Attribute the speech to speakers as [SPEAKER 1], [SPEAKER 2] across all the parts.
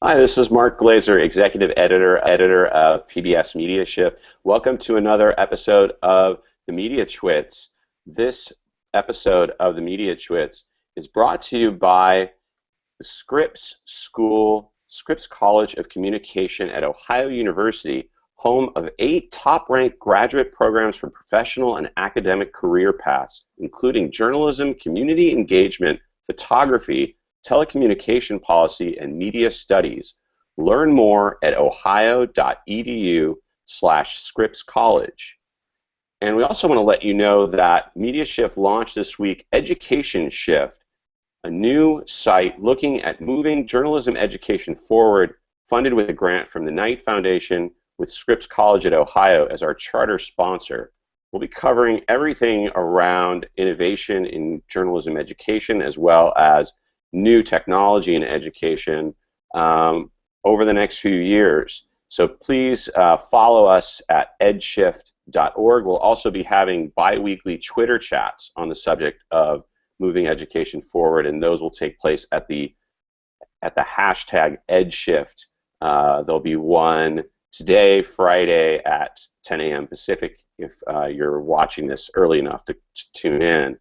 [SPEAKER 1] Hi, this is Mark Glaser, Executive Editor of PBS MediaShift. Welcome to another episode of the Mediatwits. This episode of the Mediatwits is brought to you by the Scripps College of Communication at Ohio University, home of 8 top-ranked graduate programs for professional and academic career paths, including journalism, community engagement, photography, telecommunication policy, and media studies. Learn more at ohio.edu/Scripps College. And we also want to let you know that MediaShift launched this week EducationShift, a new site looking at moving journalism education forward, funded with a grant from the Knight Foundation with Scripps College at Ohio as our charter sponsor. We'll be covering everything around innovation in journalism education as well as new technology in education over the next few years. So please follow us at edshift.org. We'll also be having bi-weekly Twitter chats on the subject of moving education forward, and those will take place at the hashtag EdShift. There'll be one today, Friday at 10 a.m. Pacific, if you're watching this early enough to tune in.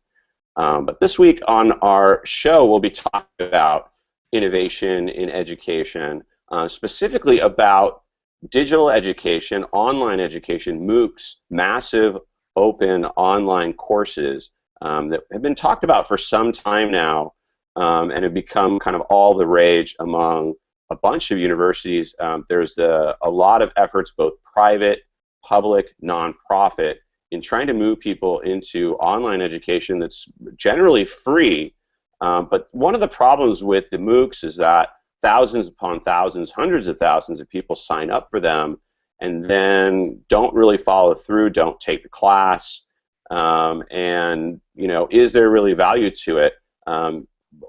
[SPEAKER 1] But this week on our show, we'll be talking about innovation in education, specifically about digital education, online education, MOOCs, massive open online courses that have been talked about for some time now and have become kind of all the rage among a bunch of universities. There's a lot of efforts, both private, public, nonprofit, in trying to move people into online education that's generally free. But one of the problems with the MOOCs is that thousands upon thousands, hundreds of thousands of people sign up for them and then don't really follow through, don't take the class, and is there really value to it?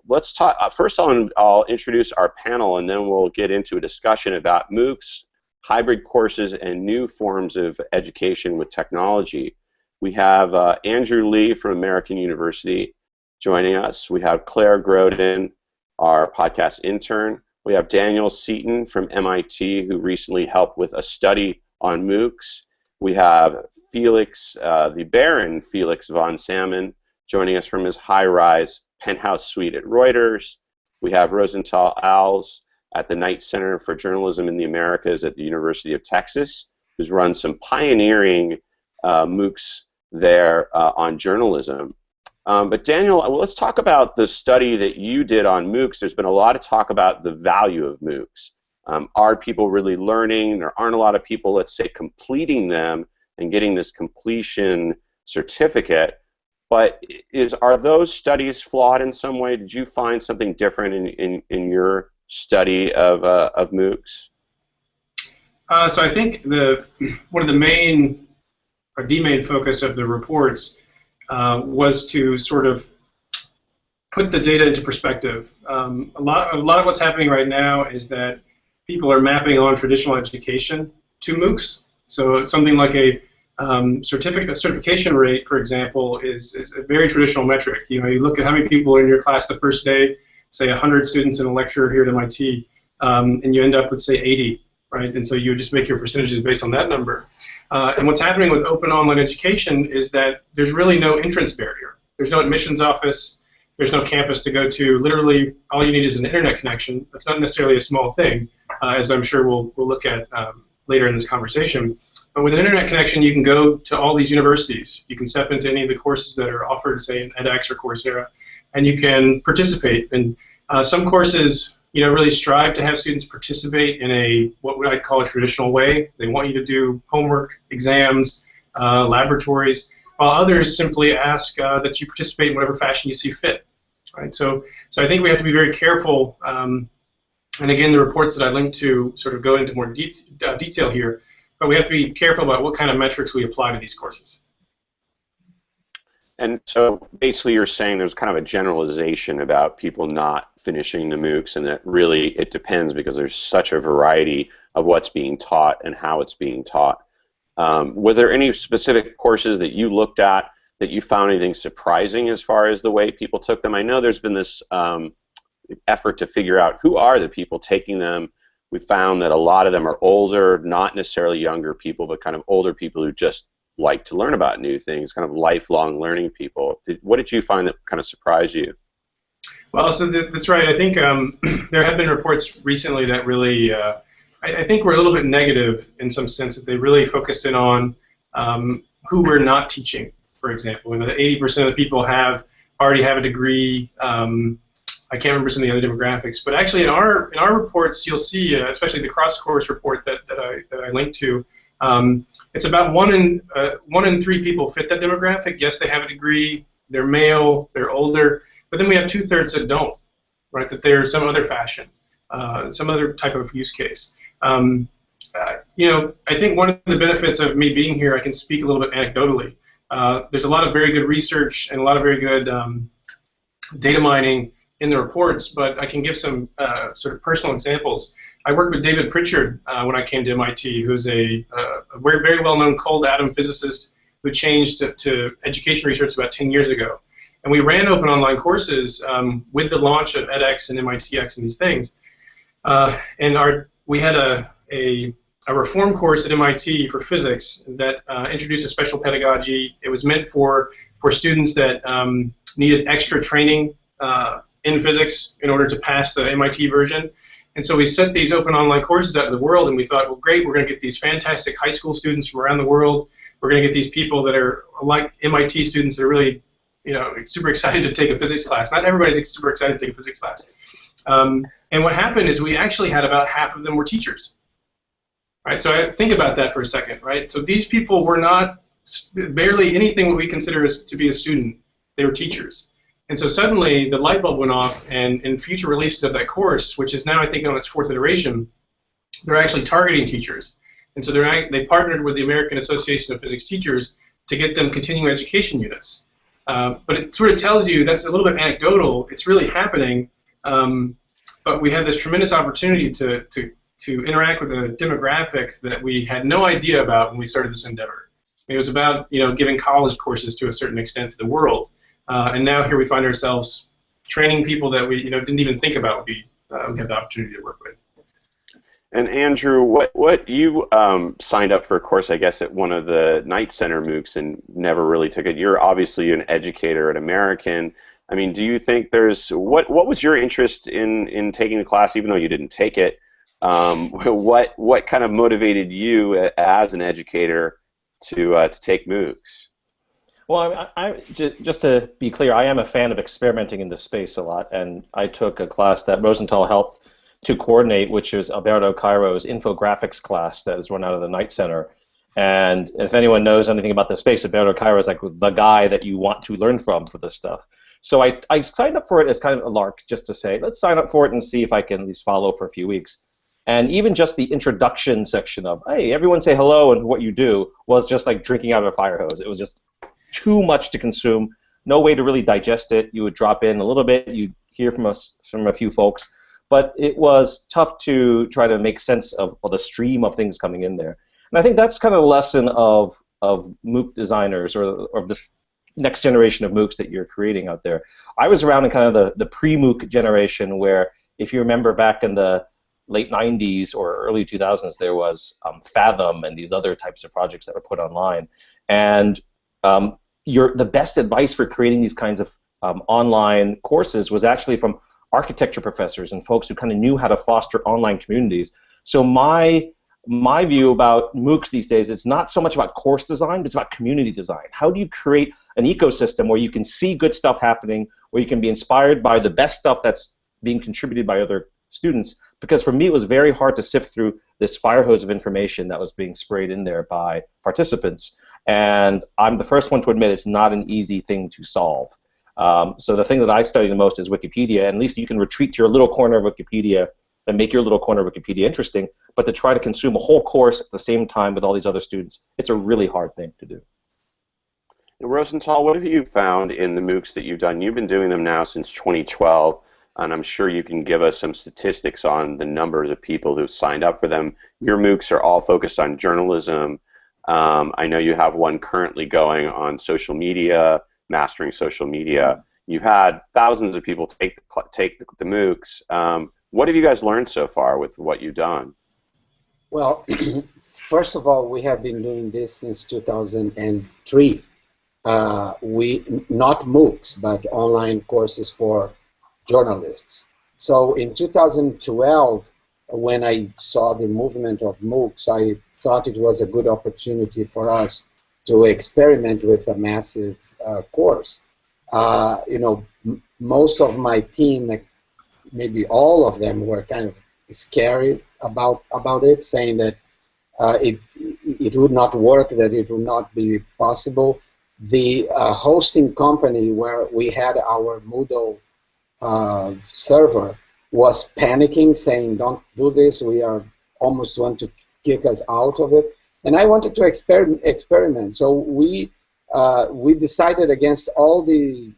[SPEAKER 1] Let's talk. First, I'll introduce our panel, and then we'll get into a discussion about MOOCs, hybrid courses, and new forms of education with technology. We have Andrew Lee from American University joining us. We have Claire Grodin, our podcast intern. We have Daniel Seaton from MIT, who recently helped with a study on MOOCs. We have Felix, the Baron Felix von Salmon, joining us from his high-rise penthouse suite at Reuters. We have Rosental Alves at the Knight Center for Journalism in the Americas at the University of Texas, who's run some pioneering MOOCs there on journalism. But Daniel, let's talk about the study that you did on MOOCs. There's been a lot of talk about the value of MOOCs. Are people really learning? There aren't a lot of people, let's say, completing them and getting this completion certificate. But are those studies flawed in some way? Did you find something different in your study of MOOCs?
[SPEAKER 2] So I think one of the main focus of the reports was to sort of put the data into perspective. A lot of what's happening right now is that people are mapping on traditional education to MOOCs. So something like a certification rate, for example, is a very traditional metric. You look at how many people are in your class the first day, say 100 students in a lecture here at MIT, and you end up with, say, 80, right? And so you just make your percentages based on that number. And what's happening with open online education is that there's really no entrance barrier. There's no admissions office. There's no campus to go to. Literally, all you need is an internet connection. That's not necessarily a small thing, as I'm sure we'll look at later in this conversation. But with an internet connection, you can go to all these universities. You can step into any of the courses that are offered, say, in edX or Coursera, and you can participate. And some courses, really strive to have students participate in what I'd call a traditional way. They want you to do homework, exams, laboratories, while others simply ask that you participate in whatever fashion you see fit. Right? So I think we have to be very careful. And again, the reports that I linked to sort of go into more detail here. But we have to be careful about what kind of metrics we apply to these courses.
[SPEAKER 1] And so basically you're saying there's kind of a generalization about people not finishing the MOOCs, and that really it depends because there's such a variety of what's being taught and how it's being taught. Were there any specific courses that you looked at that you found anything surprising as far as the way people took them? I know there's been this effort to figure out who are the people taking them, we found that a lot of them are older, not necessarily younger people, but kind of older people who just like to learn about new things, kind of lifelong learning people. What did you find that kind of surprised you?
[SPEAKER 2] Well, so that's right. I think there have been reports recently that really, I think were a little bit negative in some sense, that they really focused in on who we're not teaching, for example. You know, that 80% of the people already have a degree. I can't remember some of the other demographics, but actually in our reports, you'll see, especially the cross-course report that I linked to, it's about one in three people fit that demographic. Yes, they have a degree, they're male, they're older, but then we have 2/3 that don't, right? That they're some other fashion, some other type of use case. You know, I think one of the benefits of me being here, I can speak a little bit anecdotally. There's a lot of very good research and a lot of very good data mining in the reports, but I can give some sort of personal examples. I worked with David Pritchard when I came to MIT, who's a very well-known cold atom physicist who changed to education research about 10 years ago. And we ran open online courses with the launch of edX and MITx and these things. And we had a reform course at MIT for physics that introduced a special pedagogy. It was meant for students that needed extra training in physics in order to pass the MIT version. And so we set these open online courses out to the world, and we thought, well, great, we're going to get these fantastic high school students from around the world. We're going to get these people that are like MIT students that are really, you know, super excited to take a physics class. Not everybody's super excited to take a physics class. And what happened is we actually had about half of them were teachers. Right? So think about that for a second, right? So these people were not barely anything what we consider to be a student. They were teachers. And so suddenly the light bulb went off, and in future releases of that course, which is now I think on its 4th iteration, they're actually targeting teachers. And so they partnered with the American Association of Physics Teachers to get them continuing education units. But it sort of tells you, that's a little bit anecdotal, it's really happening, but we have this tremendous opportunity to interact with a demographic that we had no idea about when we started this endeavor. It was about, you know, giving college courses to a certain extent to the world. And now here we find ourselves training people that we didn't even think about we have the opportunity to work with.
[SPEAKER 1] And Andrew, what you signed up for a course, I guess, at one of the Night Center MOOCs and never really took it. You're obviously an educator at American. I mean, do you think what was your interest in taking the class, even though you didn't take it? What kind of motivated you as an educator to take MOOCs?
[SPEAKER 3] Well, just to be clear, I am a fan of experimenting in this space a lot, and I took a class that Rosental helped to coordinate, which is Alberto Cairo's infographics class that is run out of the Night Center. And if anyone knows anything about the space, Alberto Cairo is like the guy that you want to learn from for this stuff. So I signed up for it as kind of a lark, just to say, let's sign up for it and see if I can at least follow for a few weeks. And even just the introduction section of, hey, everyone say hello and what you do, was just like drinking out of a fire hose. It was just too much to consume, no way to really digest it. You would drop in a little bit, you'd hear from a few folks, but it was tough to try to make sense of the stream of things coming in there. And I think that's kind of the lesson of MOOC designers, or of this next generation of MOOCs that you're creating out there. I was around in kind of the pre-MOOC generation, where if you remember back in the late 90s or early 2000s, there was Fathom and these other types of projects that were put online. And the best advice for creating these kinds of online courses was actually from architecture professors and folks who kind of knew how to foster online communities. So my view about MOOCs these days, it's not so much about course design, but it's about community design. How do you create an ecosystem where you can see good stuff happening, where you can be inspired by the best stuff that's being contributed by other students? Because for me, it was very hard to sift through this fire hose of information that was being sprayed in there by participants. And I'm the first one to admit it's not an easy thing to solve. So the thing that I study the most is Wikipedia, and at least you can retreat to your little corner of Wikipedia and make your little corner of Wikipedia interesting, but to try to consume a whole course at the same time with all these other students, it's a really hard thing to do.
[SPEAKER 1] And Rosental, what have you found in the MOOCs that you've done? You've been doing them now since 2012, and I'm sure you can give us some statistics on the numbers of people who've signed up for them. Your MOOCs are all focused on journalism. I know you have one currently going on social media, mastering social media. You've had thousands of people take the MOOCs. What have you guys learned so far with what you've done?
[SPEAKER 4] Well, first of all, we have been doing this since 2003. Not MOOCs, but online courses for journalists. So in 2012, when I saw the movement of MOOCs, I thought it was a good opportunity for us to experiment with a massive course. Most of my team, maybe all of them, were kind of scary about it, saying that it would not work, that it would not be possible. The hosting company where we had our Moodle server was panicking, saying, "Don't do this. We are almost want to kick us out of it." And I wanted to experiment. So we decided against all the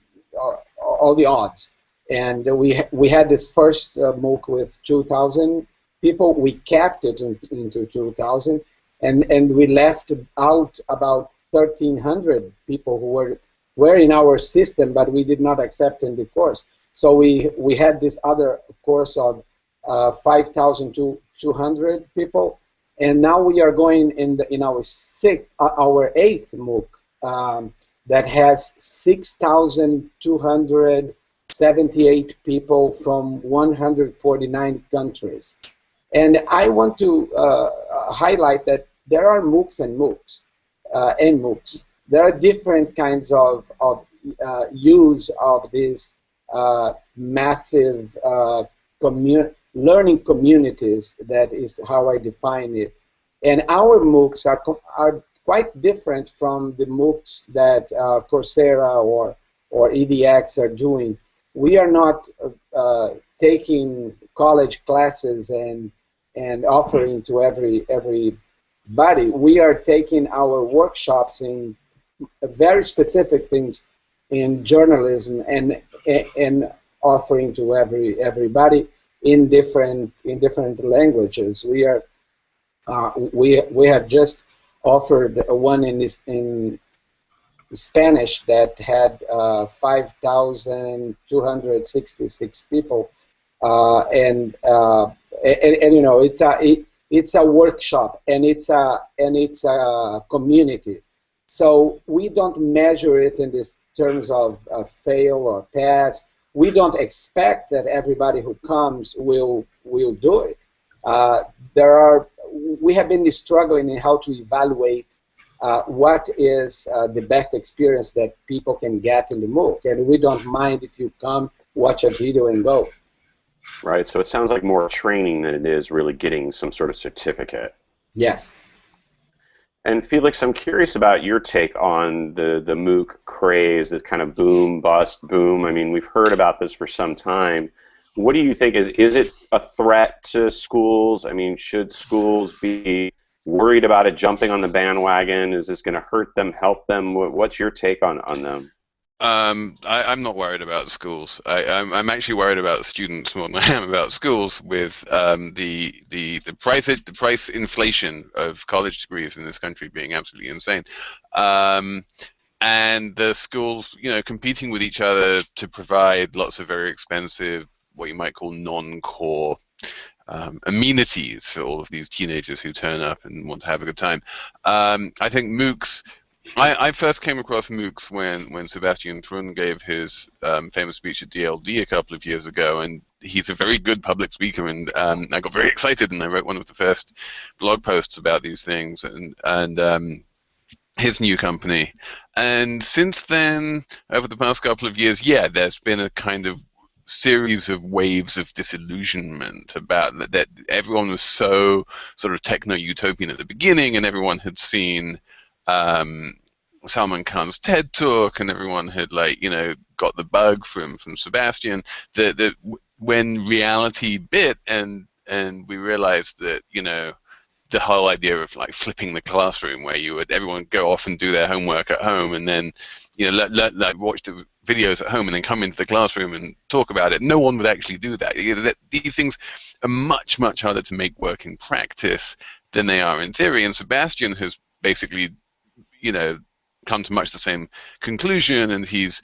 [SPEAKER 4] odds, and we had this first MOOC with 2,000 people. We capped it into 2,000, and we left out about 1,300 people who were in our system, but we did not accept in the course. So we had this other course of 5,200 people, and now we are going in our eighth MOOC that has 6,278 people from 149 countries. And I want to highlight that there are MOOCs and MOOCs. There are different kinds of use of these massive learning communities. That is how I define it. And our MOOCs are quite different from the MOOCs that Coursera or EDX are doing. We are not taking college classes and offering to everybody. We are taking our workshops in very specific things in journalism and offering to everybody in different languages. We have just offered one in Spanish that had 5,266 people, and it's a workshop, and it's a community. So we don't measure it in these terms of fail or pass. We don't expect that everybody who comes will do it. We have been struggling in how to evaluate what is the best experience that people can get in the MOOC, and we don't mind if you come, watch a video, and go.
[SPEAKER 1] Right, so it sounds like more training than it is really getting some sort of certificate.
[SPEAKER 4] Yes.
[SPEAKER 1] And Felix, I'm curious about your take on the MOOC craze, the kind of boom, bust, boom. I mean, we've heard about this for some time. What do you think? Is it a threat to schools? I mean, should schools be worried about it jumping on the bandwagon? Is this going to hurt them, help them? What's your take on them?
[SPEAKER 5] I'm not worried about schools. I'm actually worried about students more than I am about schools. With the price inflation of college degrees in this country being absolutely insane, and the schools, competing with each other to provide lots of very expensive, what you might call non-core amenities for all of these teenagers who turn up and want to have a good time. I think MOOCs. I first came across MOOCs when Sebastian Thrun gave his famous speech at DLD a couple of years ago, and he's a very good public speaker, and I got very excited, and I wrote one of the first blog posts about these things and his new company. And since then, over the past couple of years, yeah, there's been a kind of series of waves of disillusionment about that everyone was so sort of techno-utopian at the beginning, and everyone had seen Salmon Khan's TED Talk, and everyone had got the bug from Sebastian. That when reality bit, and we realized that the whole idea of flipping the classroom, where you would everyone go off and do their homework at home, and then watch the videos at home, and then come into the classroom and talk about it. No one would actually do that. These things are much harder to make work in practice than they are in theory. And Sebastian has basically come to much the same conclusion, and he's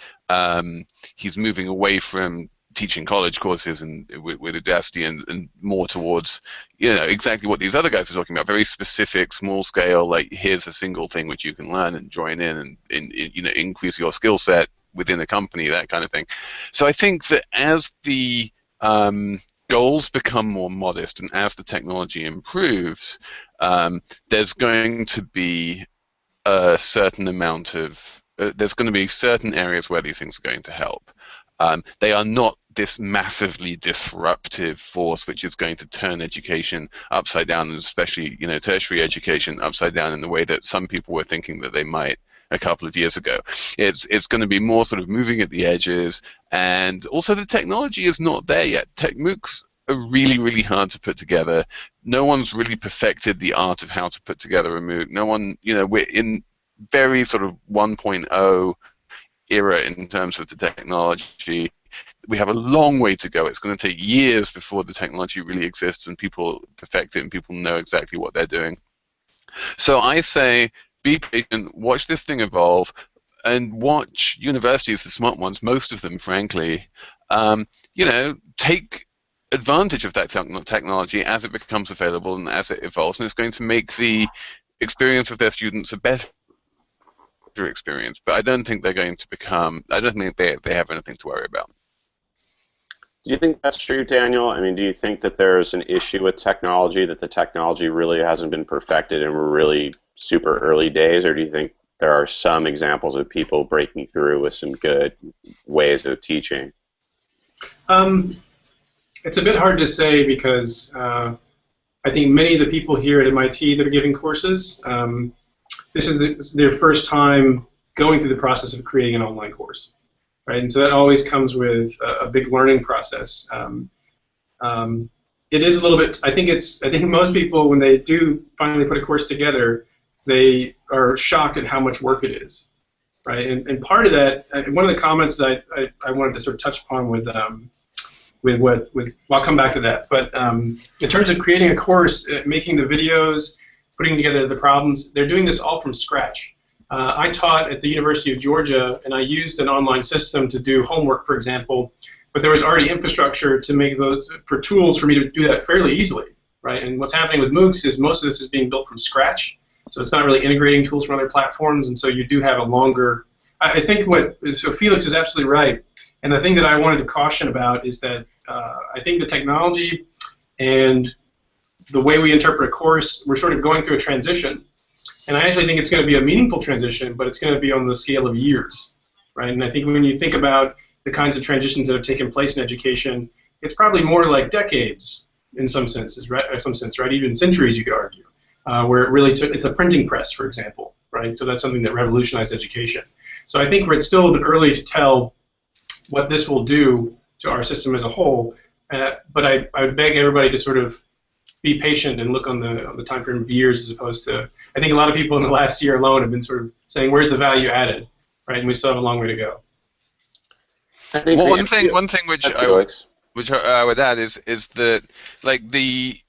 [SPEAKER 5] moving away from teaching college courses and with Udacity, and more towards, you know, exactly what these other guys are talking about, very specific, small scale, like here's a single thing which you can learn and join in and you know, increase your skill set within a company, that kind of thing. So I think that as the goals become more modest and as the technology improves, there's going to be a certain amount of there's going to be certain areas where these things are going to help. They are not this massively disruptive force which is going to turn education upside down, and especially, you know, tertiary education upside down in the way that some people were thinking that they might a couple of years ago. It's going to be more sort of moving at the edges, and also the technology is not there yet. MOOCs are really, really hard to put together. No one's really perfected the art of how to put together a MOOC. No one, you know, we're in very sort of 1.0 era in terms of the technology. We have a long way to go. It's going to take years before the technology really exists and people perfect it and people know exactly what they're doing. So I say, be patient, watch this thing evolve, and watch universities, the smart ones, most of them, frankly, you know, take advantage of that technology as it becomes available and as it evolves, and it's going to make the experience of their students a better experience. But I don't think they're going to become, I don't think they have anything to worry about.
[SPEAKER 1] Do you think that's true, Daniel? I mean, do you think that there's an issue with technology, that the technology really hasn't been perfected and we're really super early days, or do you think there are some examples of people breaking through with some good ways of teaching?
[SPEAKER 2] It's a bit hard to say because I think many of the people here at MIT that are giving courses, this is their first time going through the process of creating an online course. Right, and so that always comes with a big learning process. It is a little bit. I think most people, when they do finally put a course together, they are shocked at how much work it is. Right, and part of that, one of the comments that I wanted to sort of touch upon with well, I'll come back to that. But in terms of creating a course, making the videos, putting together the problems, they're doing this all from scratch. I taught at the University of Georgia, and I used an online system to do homework, for example, but there was already infrastructure to make those, for tools for me to do that fairly easily, right? And what's happening with MOOCs is most of this is being built from scratch, so it's not really integrating tools from other platforms, and so you do have a longer, I think so Felix is absolutely right, and the thing that I wanted to caution about is that I think the technology and the way we interpret a course, we're sort of going through a transition. And I actually think it's going to be a meaningful transition, but it's going to be on the scale of years, right? And I think when you think about the kinds of transitions that have taken place in education, it's probably more like decades in some senses, right? Even centuries, you could argue, where it really took. It's a printing press, for example, right? So that's something that revolutionized education. So I think it's still a bit early to tell what this will do to our system as a whole. But I would beg everybody to sort of be patient and look on the time frame of years, as opposed to, I think a lot of people in the last year alone have been sort of saying, where's the value added, right? And we still have a long way to go.
[SPEAKER 1] I think
[SPEAKER 5] well, one thing which I would add is that, like, the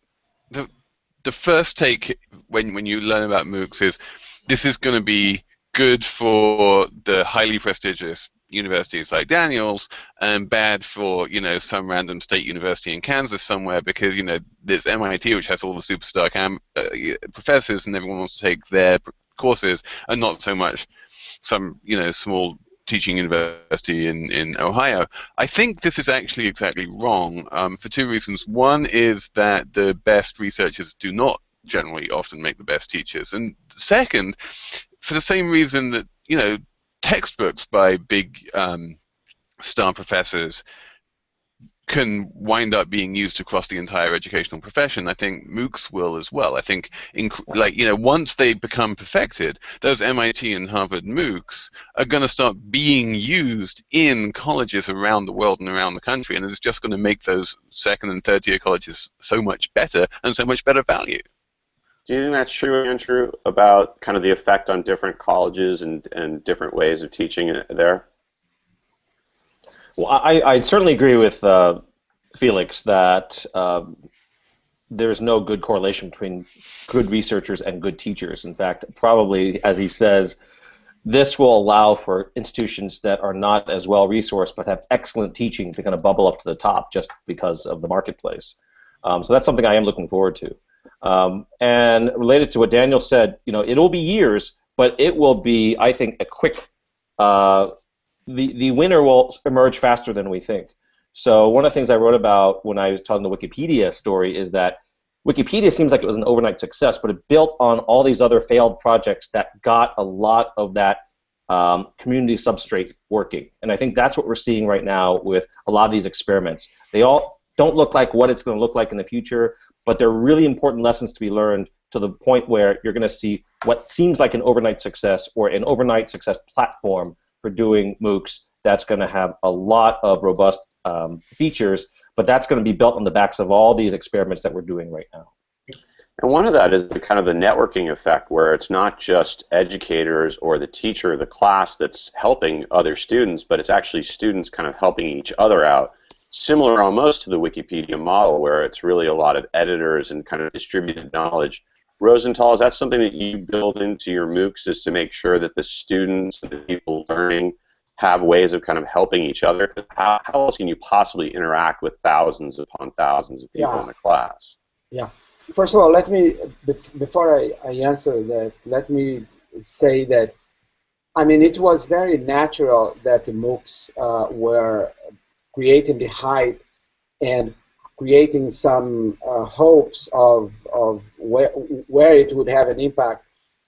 [SPEAKER 5] first take when you learn about MOOCs is this is going to be good for the highly prestigious universities like Daniel's, and bad for, you know, some random state university in Kansas somewhere, because, you know, there's MIT, which has all the superstar professors, and everyone wants to take their courses, and not so much some, you know, small teaching university in Ohio. I think this is actually exactly wrong for two reasons. One is that the best researchers do not generally often make the best teachers, and second, for the same reason that, you know, textbooks by big star professors can wind up being used across the entire educational profession. I think MOOCs will as well. I think, like, you know, once they become perfected, those MIT and Harvard MOOCs are going to start being used in colleges around the world and around the country, and it's just going to make those second and third tier colleges so much better and so much better value.
[SPEAKER 1] Do you think that's true, Andrew, about kind of the effect on different colleges and different ways of teaching there?
[SPEAKER 3] Well, I'd certainly agree with Felix that there's no good correlation between good researchers and good teachers. In fact, probably, as he says, this will allow for institutions that are not as well resourced but have excellent teaching to kind of bubble up to the top just because of the marketplace. So that's something I am looking forward to. And related to what Daniel said, it'll be years, but it will be, I think, a quick. The winner will emerge faster than we think. So one of the things I wrote about when I was telling the Wikipedia story is that Wikipedia seems like it was an overnight success, but it built on all these other failed projects that got a lot of that community substrate working. And I think that's what we're seeing right now with a lot of these experiments. They all don't look like what it's going to look like in the future, but they're really important lessons to be learned to the point where you're going to see what seems like an overnight success or an overnight success platform for doing MOOCs that's going to have a lot of robust features, but that's going to be built on the backs of all these experiments that we're doing right now.
[SPEAKER 1] And one of that is the kind of the networking effect, where it's not just educators or the teacher of the class that's helping other students, but it's actually students kind of helping each other out. Similar almost to the Wikipedia model, where it's really a lot of editors and kind of distributed knowledge. Rosental, is that something that you build into your MOOCs, is to make sure that the students and the people learning have ways of kind of helping each other? How else can you possibly interact with thousands upon thousands of people in the class?
[SPEAKER 4] Yeah. First of all, let me, before I answer that, let me say that, I mean, it was very natural that the MOOCs were creating the hype and creating some hopes of where it would have an impact,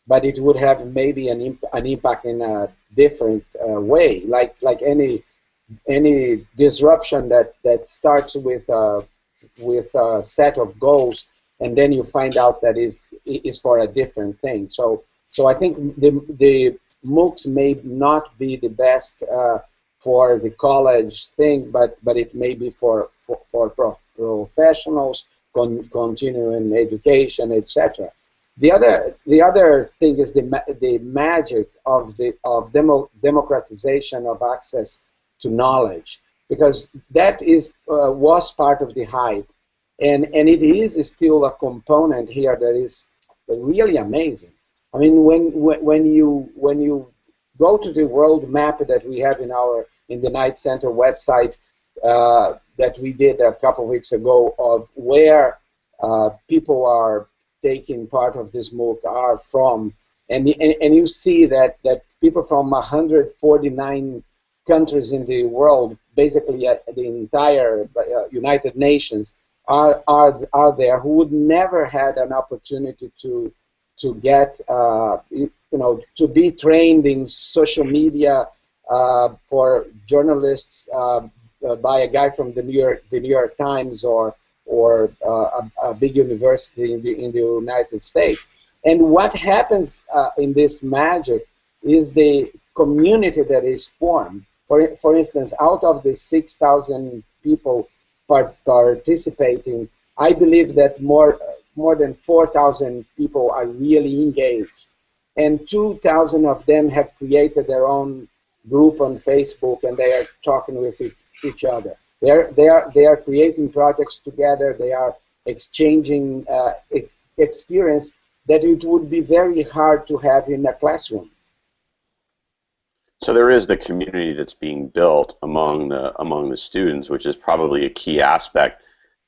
[SPEAKER 4] but it would have maybe an impact in a different way, like any disruption that starts with a set of goals, and then you find out that is for a different thing. So I think the MOOCs may not be the best for the college thing, but it may be for professionals, continuing education, etc. The other thing is the magic of democratization of access to knowledge, because that was part of the hype, and it is still a component here that is really amazing. I mean, when you go to the world map that we have in the Knight Center website that we did a couple of weeks ago, of where people are taking part of this MOOC are from, and you see that people from 149 countries in the world, basically the entire United Nations, are there, who would never had an opportunity to get to be trained in social media for journalists by a guy from the New York Times or a big university in the United States. And what happens in this magic is the community that is formed. For instance, out of the 6,000 people participating, I believe that more than 4,000 people are really engaged, and 2,000 of them have created their own group on Facebook, and they are talking with each other. They are creating projects together. They are exchanging experience that it would be very hard to have in a classroom.
[SPEAKER 1] So there is the community that's being built among the students, which is probably a key aspect.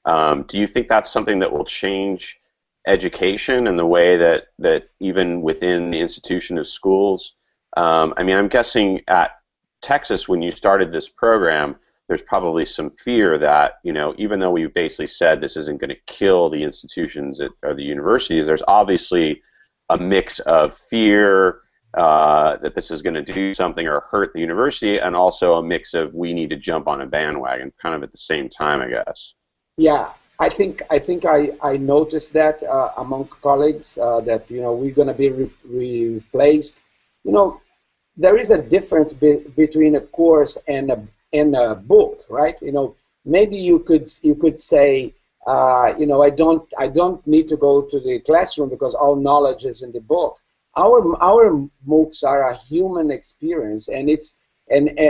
[SPEAKER 1] Do you think that's something that will change education and the way that even within the institution of schools? I mean, I'm guessing at Texas, when you started this program, there's probably some fear that, even though we basically said this isn't going to kill the institutions or the universities, there's obviously a mix of fear that this is going to do something or hurt the university, and also a mix of we need to jump on a bandwagon kind of at the same time, I guess.
[SPEAKER 4] Yeah, I think I noticed that among colleagues that we're going to be replaced. There is a difference between a course and a book, right? Maybe you could say, I don't need to go to the classroom because all knowledge is in the book. Our MOOCs are a human experience, and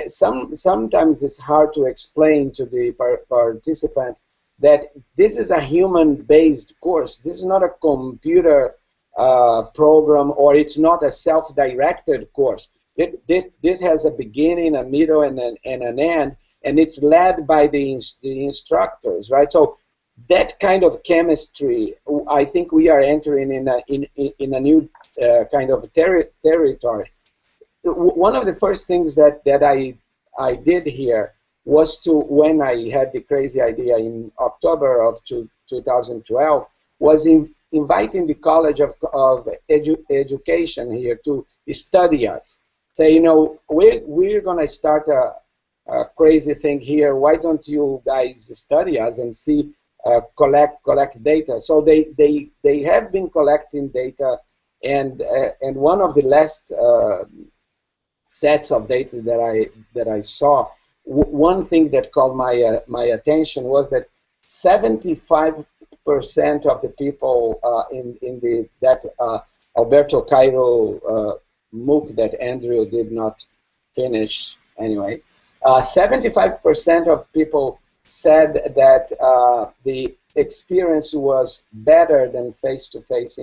[SPEAKER 4] sometimes it's hard to explain to the participant that this is a human-based course. This is not a computer program, or it's not a self-directed course. this has a beginning, a middle, and an end, and it's led by the instructors, right? So that kind of chemistry, I think we are entering in a new kind of territory. One of the first things that I did here was when I had the crazy idea in October of 2012, was inviting the College of Education here to study us. Say, you know, we're going to start a crazy thing here. Why don't you guys study us and see, collect data? So they have been collecting data, and one of the last sets of data that I saw, one thing that caught my attention was that 75% of the people in that Alberto Cairo MOOC that Andrew did not finish anyway, 75% of people said that the experience was better than face-to-face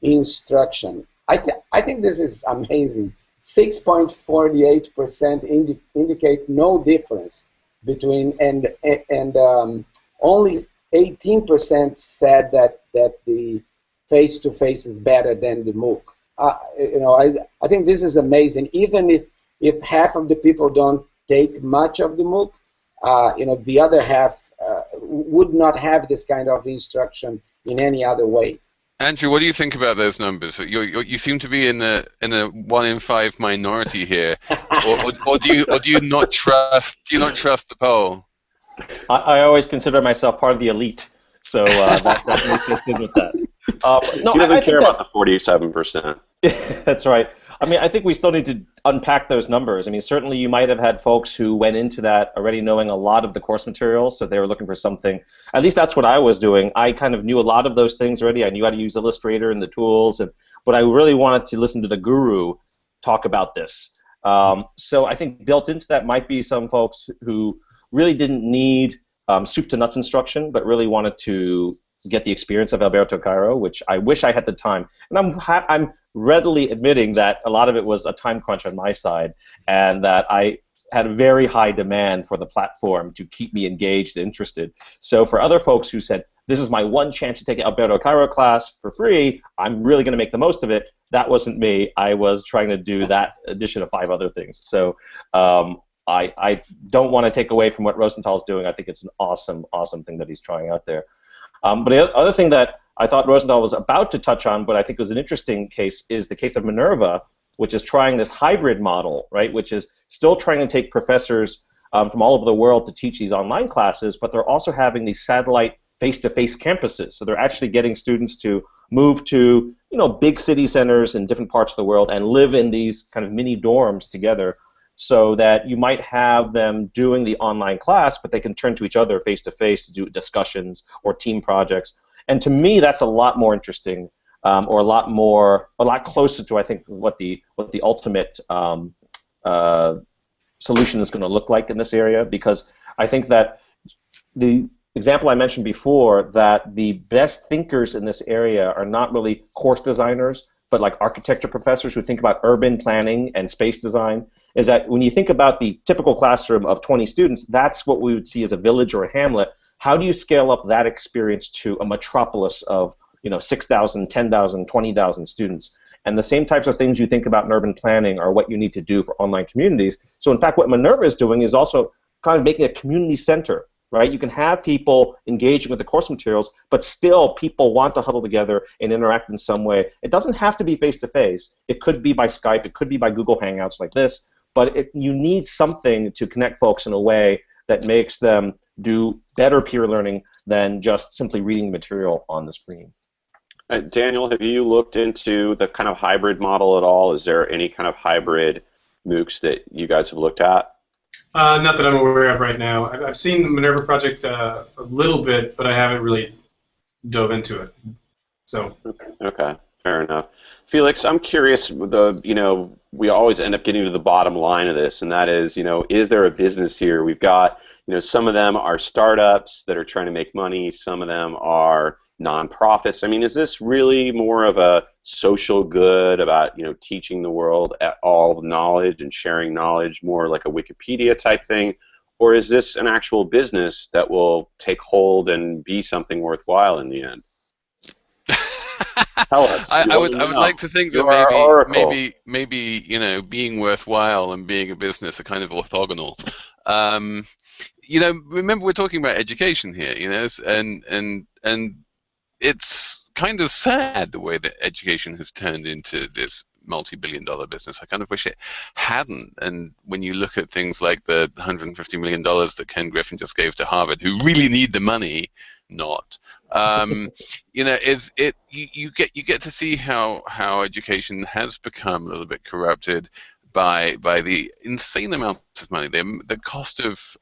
[SPEAKER 4] instruction. I think this is amazing. 6.48% indicate no difference between, and only 18% said that the face-to-face is better than the MOOC. You know, I think this is amazing. Even if half of the people don't take much of the MOOC, you know, the other half would not have this kind of instruction in any other way.
[SPEAKER 5] Andrew, what do you think about those numbers? You seem to be in the 1 in 5 minority here, or do you not trust the poll?
[SPEAKER 3] I always consider myself part of the elite, so that makes us good with that.
[SPEAKER 1] No, he doesn't care about the 47%.
[SPEAKER 3] That's right. I mean, I think we still need to unpack those numbers. I mean, certainly you might have had folks who went into that already knowing a lot of the course materials, so they were looking for something. At least that's what I was doing. I kind of knew a lot of those things already. I knew how to use Illustrator and the tools, but I really wanted to listen to the guru talk about this. So I think built into that might be some folks who really didn't need soup to nuts instruction, but really wanted to get the experience of Alberto Cairo, which I wish I had the time. And I'm readily admitting that a lot of it was a time crunch on my side, and that I had a very high demand for the platform to keep me engaged and interested. So for other folks who said, this is my one chance to take an Alberto Cairo class for free, I'm really going to make the most of it, that wasn't me. I was trying to do that addition of 5 other things. So I don't want to take away from what Rosental's doing. I think it's an awesome, awesome thing that he's trying out there. But the other thing that I thought Rosental was about to touch on, but I think was an interesting case, is the case of Minerva, which is trying this hybrid model, right, which is still trying to take professors from all over the world to teach these online classes, but they're also having these satellite face-to-face campuses. So they're actually getting students to move to, you know, big city centers in different parts of the world and live in these kind of mini dorms together, so that you might have them doing the online class, but they can turn to each other face-to-face to do discussions or team projects. And to me, that's a lot more interesting, or a lot closer to, I think, what the ultimate solution is going to look like in this area, because I think that the example I mentioned before, that the best thinkers in this area are not really course designers, but like architecture professors who think about urban planning and space design, is that when you think about the typical classroom of 20 students, that's what we would see as a village or a hamlet. How do you scale up that experience to a metropolis of, you know, 6,000, 10,000, 20,000 students? And the same types of things you think about in urban planning are what you need to do for online communities. So in fact, what Minerva is doing is also kind of making a community center, right? You can have people engaging with the course materials, but still people want to huddle together and interact in some way. It doesn't have to be face-to-face. It could be by Skype. It could be by Google Hangouts like this. But you need something to connect folks in a way that makes them do better peer learning than just simply reading material on the screen.
[SPEAKER 1] Daniel, have you looked into the kind of hybrid model at all? Is there any kind of hybrid MOOCs that you guys have looked at?
[SPEAKER 2] Not that I'm aware of right now. I've seen the Minerva project a little bit, but I haven't really dove into it. So.
[SPEAKER 1] Okay, fair enough. Felix, I'm curious. We always end up getting to the bottom line of this, and that is, is there a business here? We've got, some of them are startups that are trying to make money. Some of them are, nonprofits? I mean, is this really more of a social good about, teaching the world all knowledge and sharing knowledge, more like a Wikipedia type thing? Or is this an actual business that will take hold and be something worthwhile in the end? Tell us.
[SPEAKER 5] I would like to think that maybe being worthwhile and being a business are kind of orthogonal. Remember we're talking about education here, and it's kind of sad the way that education has turned into this multi-billion-dollar business. I kind of wish it hadn't. And when you look at things like the $150 million that Ken Griffin just gave to Harvard, who really need the money, not. You get to see how education has become a little bit corrupted by the insane amounts of money. The cost of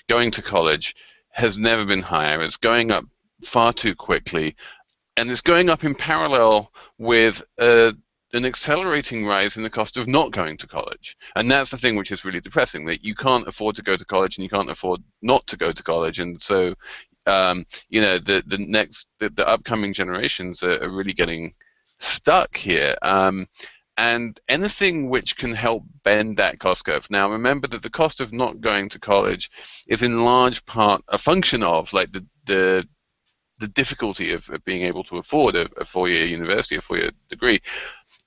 [SPEAKER 5] going to college has never been higher. It's going up far too quickly, and it's going up in parallel with an accelerating rise in the cost of not going to college. And that's the thing which is really depressing, that you can't afford to go to college and you can't afford not to go to college. And so, the upcoming generations are really getting stuck here. And anything which can help bend that cost curve. Now, remember that the cost of not going to college is in large part a function of the difficulty of being able to afford a four-year university, a four-year degree.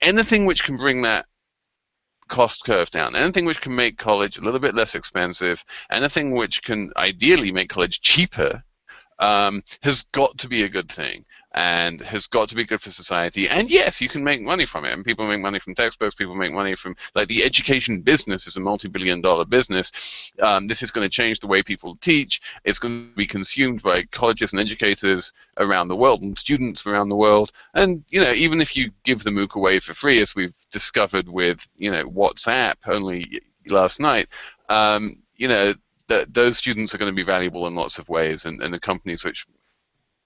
[SPEAKER 5] Anything which can bring that cost curve down, anything which can make college a little bit less expensive, anything which can ideally make college cheaper, has got to be a good thing and has got to be good for society. And yes, you can make money from it, and people make money from textbooks, people make money from, like, the education business is a multi-billion-dollar business. This is going to change the way people teach. It's going to be consumed by colleges and educators around the world and students around the world. And, even if you give the MOOC away for free, as we've discovered with, WhatsApp only last night, those students are going to be valuable in lots of ways, and the companies which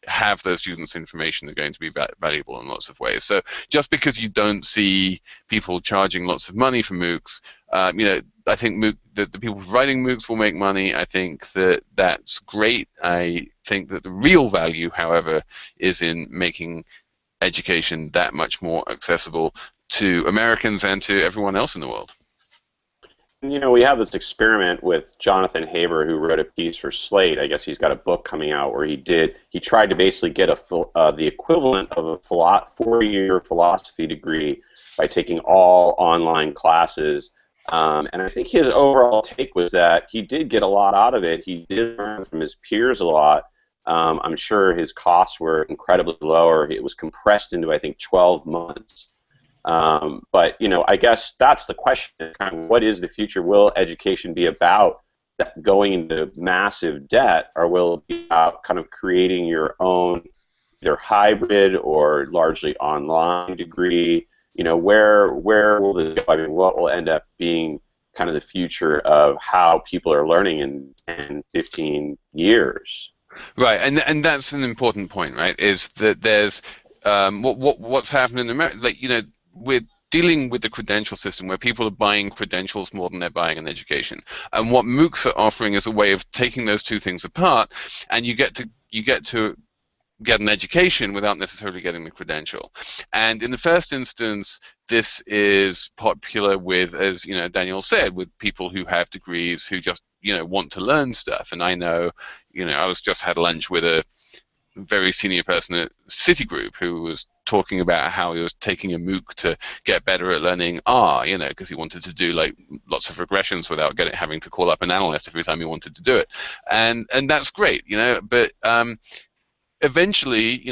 [SPEAKER 5] have those students' information are going to be valuable in lots of ways. So just because you don't see people charging lots of money for MOOCs, I think the people providing MOOCs will make money. I think that's great. I think that the real value, however, is in making education that much more accessible to Americans and to everyone else in the world.
[SPEAKER 1] We have this experiment with Jonathan Haber, who wrote a piece for Slate. I guess he's got a book coming out where he tried to basically get the equivalent of a 4-year philosophy degree by taking all online classes. And I think his overall take was that he did get a lot out of it. He did learn from his peers a lot. I'm sure his costs were incredibly lower. It was compressed into, I think, 12 months. But I guess that's the question: kind of, what is the future? Will education be about going into massive debt, or will it be about kind of creating your own either hybrid or largely online degree? Where will this go? I mean, what will end up being kind of the future of how people are learning in 10, 15 years?
[SPEAKER 5] Right, and that's an important point, right? Is that there's what's happening in America? Like, we're dealing with the credential system where people are buying credentials more than they're buying an education. And what MOOCs are offering is a way of taking those two things apart, and you get to get an education without necessarily getting the credential. And in the first instance, this is popular with, as Daniel said, with people who have degrees who just want to learn stuff. And I know, I just had lunch with a very senior person at Citigroup who was talking about how he was taking a MOOC to get better at learning R, because he wanted to do like lots of regressions without having to call up an analyst every time he wanted to do it, and that's great, but eventually,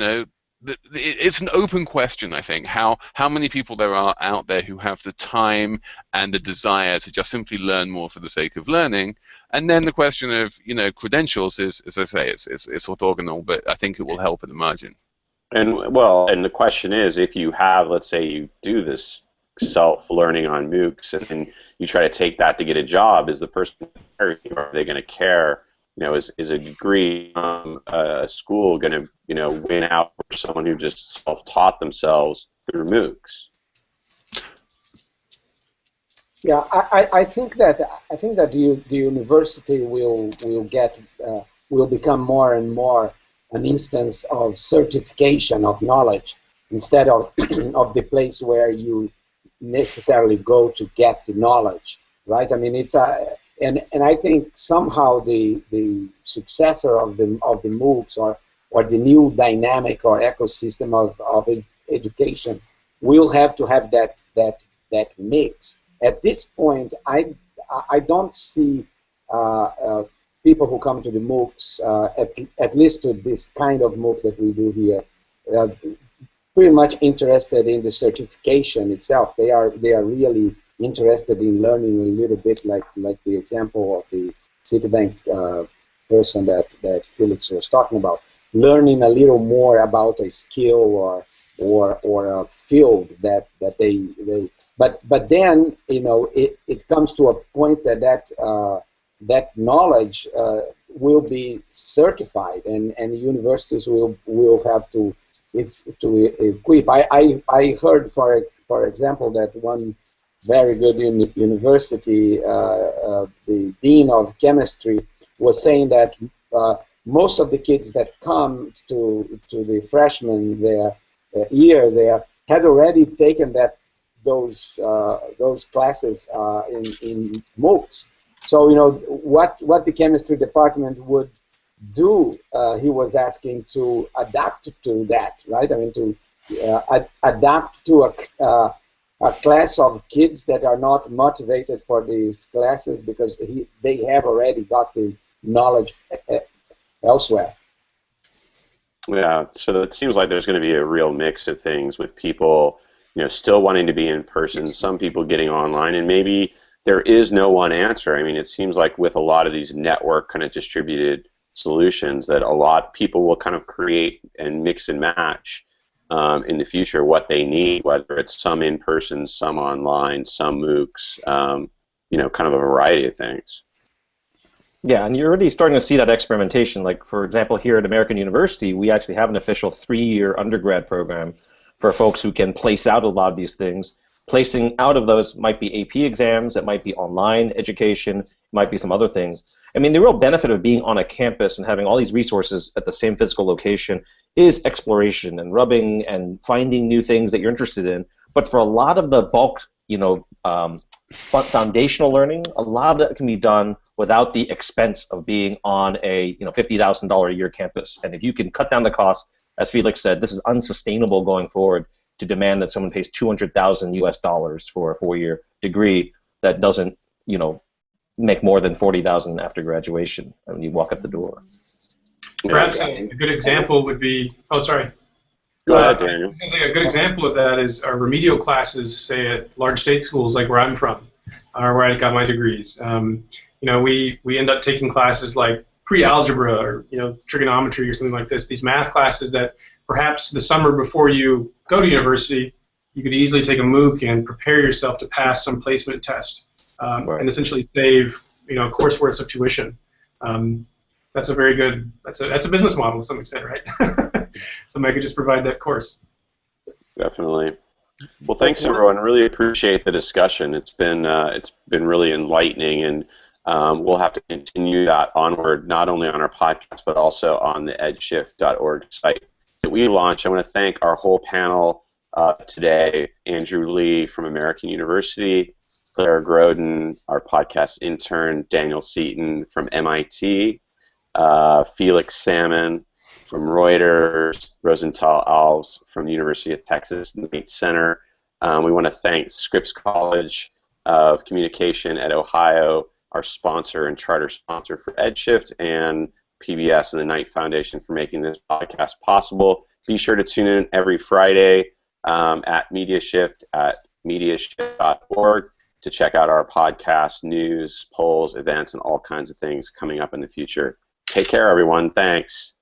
[SPEAKER 5] it's an open question, I think, how many people there are out there who have the time and the desire to just simply learn more for the sake of learning. And then the question of, credentials is, as I say, it's orthogonal, but I think it will help at the margin.
[SPEAKER 1] And the question is, if you have, let's say you do this self-learning on MOOCs, and then you try to take that to get a job, is the person, are they going to care? Is a degree from a school going to, win out for someone who just self-taught themselves through MOOCs?
[SPEAKER 4] Yeah, I think that the university will become more and more an instance of certification of knowledge instead of of the place where you necessarily go to get the knowledge, right? I mean, it's a and I think somehow the successor of the MOOCs or the new dynamic or ecosystem of education will have to have that mix. At this point, I don't see people who come to the MOOCs, at least to this kind of MOOC that we do here, pretty much interested in the certification itself. They are really interested in learning a little bit, like the example of the Citibank person that Felix was talking about, learning a little more about a skill or a field that they but then it comes to a point that knowledge will be certified, and universities will have to equip. I heard, for example, that one very good university, the dean of chemistry, was saying that most of the kids that come to the freshman year there had already taken those classes in MOOCs. So what the chemistry department would do, he was asking to adapt to that, right? I mean, to adapt to a class of kids that are not motivated for these classes because they have already got the knowledge elsewhere.
[SPEAKER 1] Yeah, so it seems like there's going to be a real mix of things with people, still wanting to be in person, some people getting online, and maybe there is no one answer. I mean, it seems like with a lot of these network kind of distributed solutions that a lot of people will kind of create and mix and match in the future what they need, whether it's some in person, some online, some MOOCs, kind of a variety of things.
[SPEAKER 3] Yeah, and you're already starting to see that experimentation. Like, for example, here at American University, we actually have an official 3-year undergrad program for folks who can place out a lot of these things. Placing out of those might be AP exams, it might be online education, it might be some other things. I mean, the real benefit of being on a campus and having all these resources at the same physical location is exploration and rubbing and finding new things that you're interested in. But for a lot of the bulk, foundational learning, a lot of that can be done without the expense of being on a $50,000 a year campus. And if you can cut down the cost, as Felix said, this is unsustainable going forward to demand that someone pays $200,000 for a 4-year degree that doesn't, make more than $40,000 after graduation when you walk up the door.
[SPEAKER 2] Perhaps a good example would be. Oh, sorry.
[SPEAKER 1] Go ahead, Daniel.
[SPEAKER 2] I think a good example of that is our remedial classes, say at large state schools like where I'm from, or where I got my degrees. We end up taking classes like pre-algebra or trigonometry or something like this. These math classes that perhaps the summer before you go to university, you could easily take a MOOC and prepare yourself to pass some placement test,
[SPEAKER 1] Right.
[SPEAKER 2] and essentially save course worth of tuition. That's a very good. That's a business model to some extent, right? Somebody could just provide that course.
[SPEAKER 1] Definitely. Well, thanks everyone. Really appreciate the discussion. It's been really enlightening, and we'll have to continue that onward, not only on our podcast but also on the edshift.org site that we launched. I want to thank our whole panel today: Andrew Lee from American University, Claire Groden, our podcast intern, Daniel Seaton from MIT, Felix Salmon from Reuters, Rosental Alves from the University of Texas and the Bates Center. We want to thank Scripps College of Communication at Ohio, our sponsor and charter sponsor for EdShift, and PBS and the Knight Foundation for making this podcast possible. Be sure to tune in every Friday at MediaShift at MediaShift.org to check out our podcast, news, polls, events, and all kinds of things coming up in the future. Take care, everyone. Thanks.